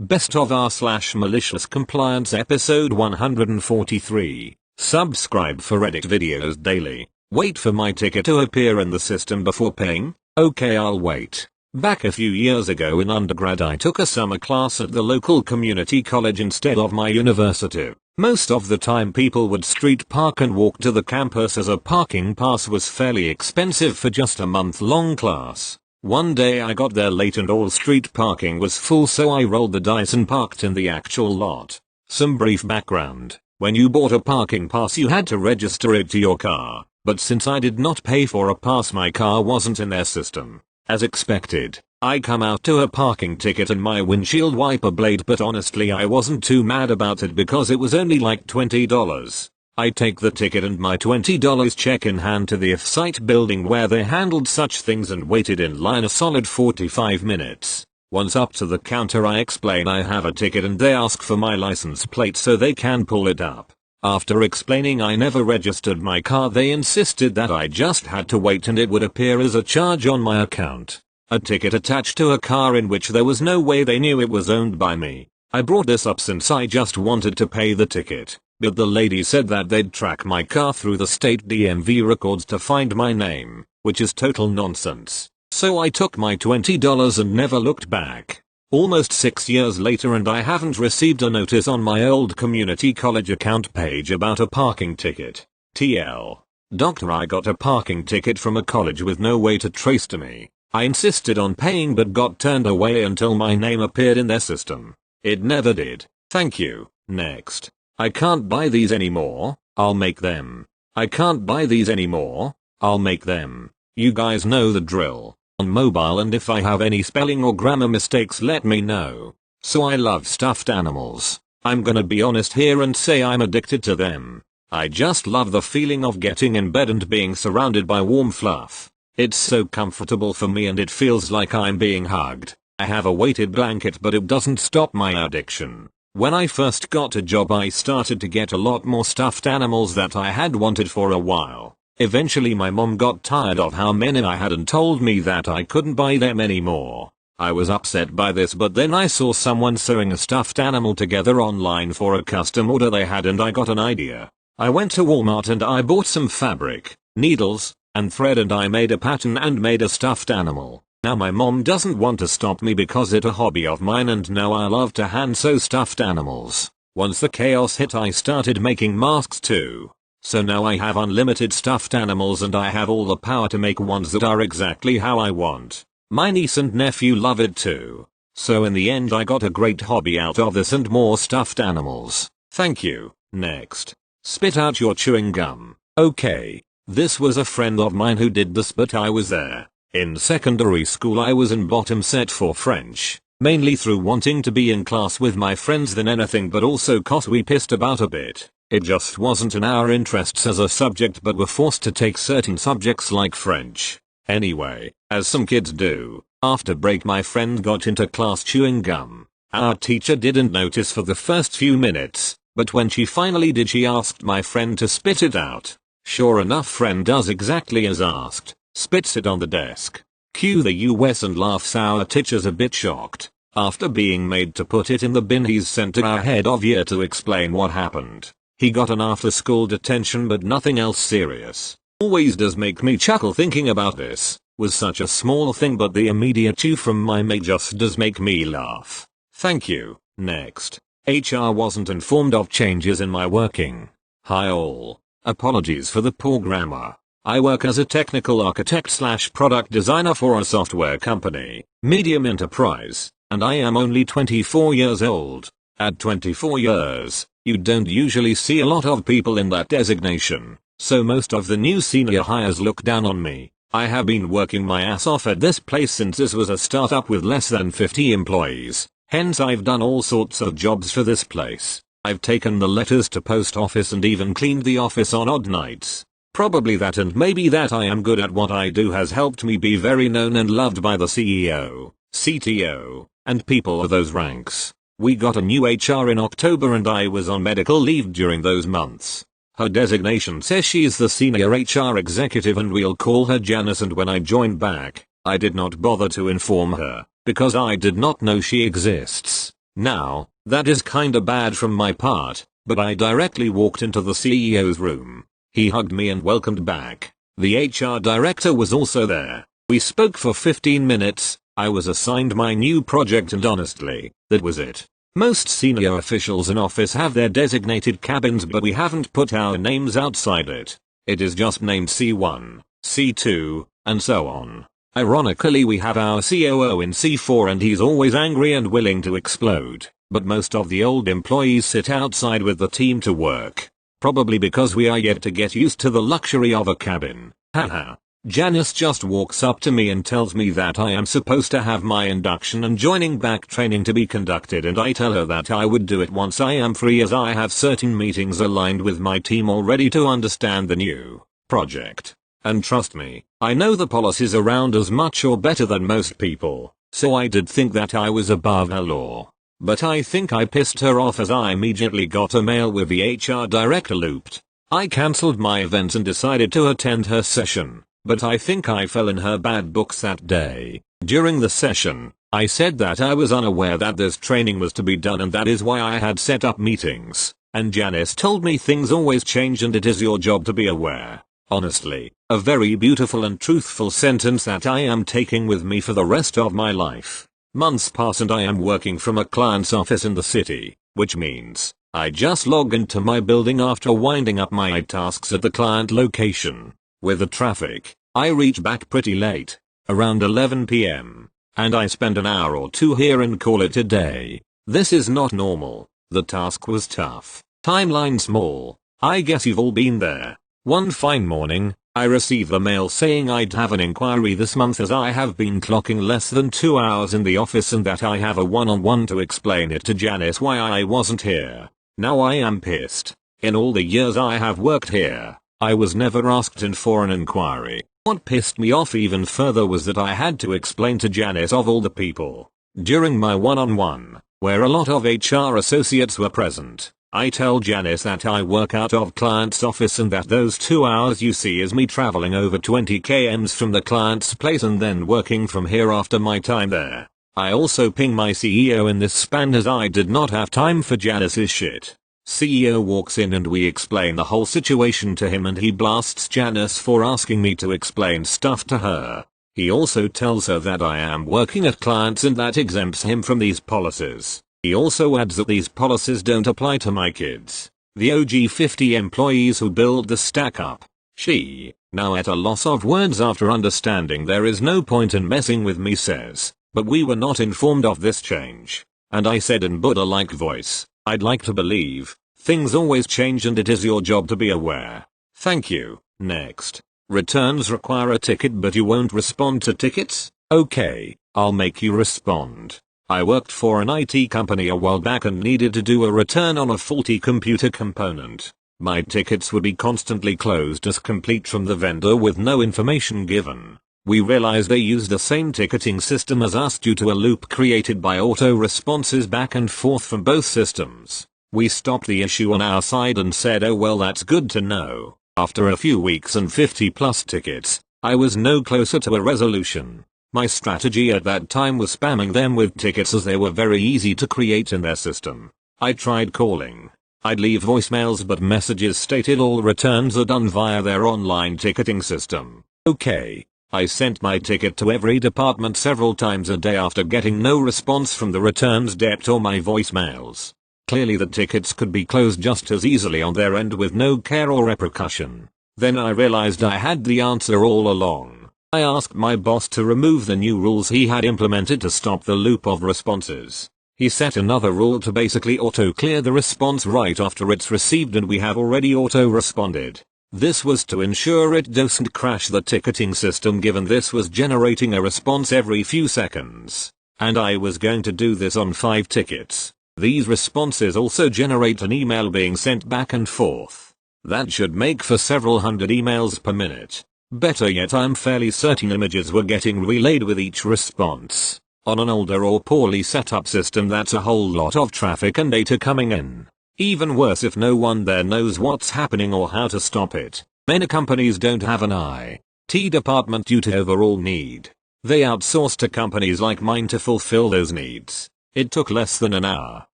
Best of r/malicious compliance episode 143. Subscribe for Reddit videos daily. Wait for my ticket to appear in the system before paying? Okay, I'll wait. Back a few years ago in undergrad I took a summer class at the local community college instead of my university. Most of the time people would street park and walk to the campus as a parking pass was fairly expensive for just a month-long class. One day I got there late and all street parking was full, so I rolled the dice and parked in the actual lot. Some brief background. When you bought a parking pass you had to register it to your car, but since I did not pay for a pass my car wasn't in their system. As expected, I come out to a parking ticket and my windshield wiper blade, but honestly I wasn't too mad about it because it was only like $20. I take the ticket and my $20 check in hand to the off-site building where they handled such things and waited in line a solid 45 minutes. Once up to the counter I explain I have a ticket and they ask for my license plate so they can pull it up. After explaining I never registered my car they insisted that I just had to wait and it would appear as a charge on my account. A ticket attached to a car in which there was no way they knew it was owned by me. I brought this up since I just wanted to pay the ticket, but the lady said that they'd track my car through the state DMV records to find my name, which is total nonsense. So I took my $20 and never looked back. Almost 6 years later and I haven't received a notice on my old community college account page about a parking ticket. TL. Doctor, I got a parking ticket from a college with no way to trace to me. I insisted on paying but got turned away until my name appeared in their system. It never did. Thank you. Next. I can't buy these anymore. I'll make them. I can't buy these anymore. I'll make them. You guys know the drill. On mobile, and if I have any spelling or grammar mistakes let me know. So I love stuffed animals. I'm gonna be honest here and say I'm addicted to them. I just love the feeling of getting in bed and being surrounded by warm fluff. It's so comfortable for me and it feels like I'm being hugged. I have a weighted blanket but it doesn't stop my addiction. When I first got a job I started to get a lot more stuffed animals that I had wanted for a while. Eventually my mom got tired of how many I had and told me that I couldn't buy them anymore. I was upset by this, but then I saw someone sewing a stuffed animal together online for a custom order they had and I got an idea. I went to Walmart and I bought some fabric, needles, and thread and I made a pattern and made a stuffed animal. Now my mom doesn't want to stop me because it's a hobby of mine and now I love to hand sew stuffed animals. Once the chaos hit I started making masks too. So now I have unlimited stuffed animals and I have all the power to make ones that are exactly how I want. My niece and nephew love it too. So in the end I got a great hobby out of this and more stuffed animals. Thank you. Next. Spit out your chewing gum. Okay. This was a friend of mine who did this, but I was there. In secondary school I was in bottom set for French. Mainly through wanting to be in class with my friends than anything, but also cause we pissed about a bit. It just wasn't in our interests as a subject, but were forced to take certain subjects like French. Anyway, as some kids do, after break my friend got into class chewing gum. Our teacher didn't notice for the first few minutes, but when she finally did she asked my friend to spit it out. Sure enough, friend does exactly as asked, spits it on the desk. Cue the US and laughs. Our teacher's a bit shocked. After being made to put it in the bin he's sent to our head of year to explain what happened. He got an after school detention but nothing else serious. Always does make me chuckle thinking about this. Was such a small thing but the immediate chew from my mate just does make me laugh. Thank you. Next. HR wasn't informed of changes in my working. Hi all. Apologies for the poor grammar. I work as a technical architect / product designer for a software company, medium enterprise, and I am only 24 years old. At 24 years, you don't usually see a lot of people in that designation, so most of the new senior hires look down on me. I have been working my ass off at this place since this was a startup with less than 50 employees, hence I've done all sorts of jobs for this place. I've taken the letters to post office and even cleaned the office on odd nights. Probably that and maybe that I am good at what I do has helped me be very known and loved by the CEO, CTO, and people of those ranks. We got a new HR in October and I was on medical leave during those months. Her designation says she is the senior HR executive and we'll call her Janice, and when I joined back, I did not bother to inform her, because I did not know she exists. Now, that is kinda bad from my part, but I directly walked into the CEO's room. He hugged me and welcomed back. The HR director was also there. We spoke for 15 minutes, I was assigned my new project and honestly, that was it. Most senior officials in office have their designated cabins but we haven't put our names outside it. It is just named C1, C2, and so on. Ironically we have our COO in C4 and he's always angry and willing to explode, but most of the old employees sit outside with the team to work. Probably because we are yet to get used to the luxury of a cabin. Haha. Janice just walks up to me and tells me that I am supposed to have my induction and joining back training to be conducted and I tell her that I would do it once I am free as I have certain meetings aligned with my team already to understand the new project. And trust me, I know the policies around as much or better than most people, so I did think that I was above her law. But I think I pissed her off as I immediately got a mail with the HR director looped. I cancelled my event and decided to attend her session. But I think I fell in her bad books that day. During the session, I said that I was unaware that this training was to be done and that is why I had set up meetings. And Janice told me things always change and it is your job to be aware. Honestly, a very beautiful and truthful sentence that I am taking with me for the rest of my life. Months pass and I am working from a client's office in the city, which means I just log into my building after winding up my tasks at the client location. With the traffic, I reach back pretty late, around 11 PM, and I spend an hour or two here and call it a day. This is not normal. The task was tough, timeline small. I guess you've all been there. One fine morning, I receive a mail saying I'd have an inquiry this month as I have been clocking less than 2 hours in the office and that I have a one-on-one to explain it to Janice why I wasn't here. Now I am pissed. In all the years I have worked here, I was never asked in for an inquiry. What pissed me off even further was that I had to explain to Janice of all the people. During my one-on-one, where a lot of HR associates were present, I tell Janice that I work out of client's office and that those 2 hours you see is me traveling over 20 kms from the client's place and then working from here after my time there. I also ping my CEO in this span as I did not have time for Janice's shit. CEO walks in and we explain the whole situation to him and he blasts Janice for asking me to explain stuff to her. He also tells her that I am working at clients and that exempts him from these policies. He also adds that these policies don't apply to my kids, the OG 50 employees who build the stack up. She, now at a loss of words after understanding there is no point in messing with me, says, but we were not informed of this change. And I said in Buddha-like voice, I'd like to believe, things always change and it is your job to be aware. Thank you. Next. Returns require a ticket but you won't respond to tickets? Okay, I'll make you respond. I worked for an IT company a while back and needed to do a return on a faulty computer component. My tickets would be constantly closed as complete from the vendor with no information given. We realized they used the same ticketing system as us due to a loop created by auto responses back and forth from both systems. We stopped the issue on our side and said, oh well, that's good to know. After a few weeks and 50 plus tickets, I was no closer to a resolution. My strategy at that time was spamming them with tickets as they were very easy to create in their system. I tried calling. I'd leave voicemails but messages stated all returns are done via their online ticketing system. Okay. I sent my ticket to every department several times a day after getting no response from the returns dept or my voicemails. Clearly the tickets could be closed just as easily on their end with no care or repercussion. Then I realized I had the answer all along. I asked my boss to remove the new rules he had implemented to stop the loop of responses. He set another rule to basically auto-clear the response right after it's received and we have already auto-responded. This was to ensure it doesn't crash the ticketing system given this was generating a response every few seconds. And I was going to do this on 5 tickets. These responses also generate an email being sent back and forth. That should make for several hundred emails per minute. Better yet, I'm fairly certain images were getting relayed with each response. On an older or poorly set up system that's a whole lot of traffic and data coming in. Even worse if no one there knows what's happening or how to stop it. Many companies don't have an IT department due to overall need. They outsource to companies like mine to fulfill those needs. It took less than an hour.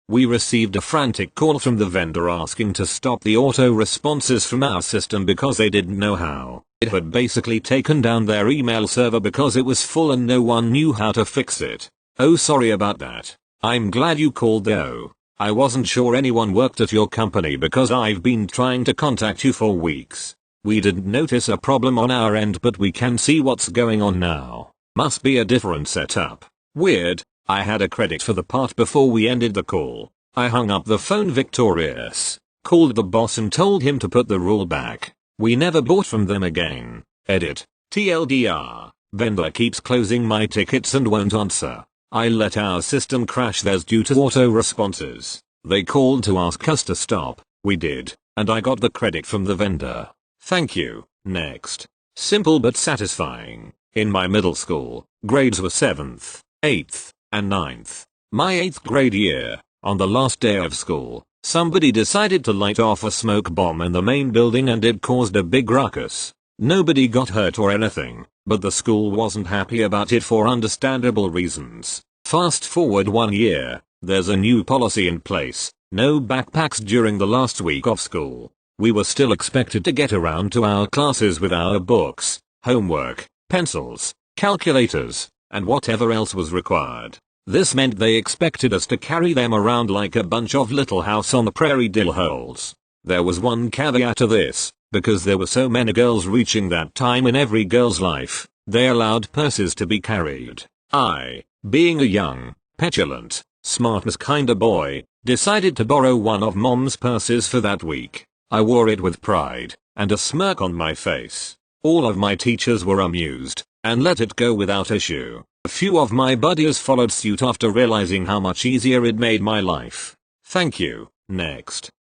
We received a frantic call from the vendor asking to stop the auto responses from our system because they didn't know how. It had basically taken down their email server because it was full and no one knew how to fix it. Oh, sorry about that. I'm glad you called though. I wasn't sure anyone worked at your company because I've been trying to contact you for weeks. We didn't notice a problem on our end, but we can see what's going on now. Must be a different setup. Weird. I had a credit for the part before we ended the call. I hung up the phone victorious, called the boss and told him to put the rule back. We never bought from them again. Edit. TLDR. Vendor keeps closing my tickets and won't answer. I let our system crash theirs due to auto responses. They called to ask us to stop. We did, and I got the credit from the vendor. Thank you. Next. Simple but satisfying. In my middle school, grades were 7th, 8th, and 9th. My 8th grade year, on the last day of school, somebody decided to light off a smoke bomb in the main building and it caused a big ruckus. Nobody got hurt or anything, but the school wasn't happy about it for understandable reasons. Fast forward 1 year, there's a new policy in place, no backpacks during the last week of school. We were still expected to get around to our classes with our books, homework, pencils, calculators, and whatever else was required. This meant they expected us to carry them around like a bunch of Little House on the Prairie dill holes. There was one caveat to this, because there were so many girls reaching that time in every girl's life, they allowed purses to be carried. I, being a young, petulant, smartass kinda boy, decided to borrow one of mom's purses for that week. I wore it with pride, and a smirk on my face. All of my teachers were amused, and let it go without issue. A few of my buddies followed suit after realizing how much easier it made my life. Thank you. Next.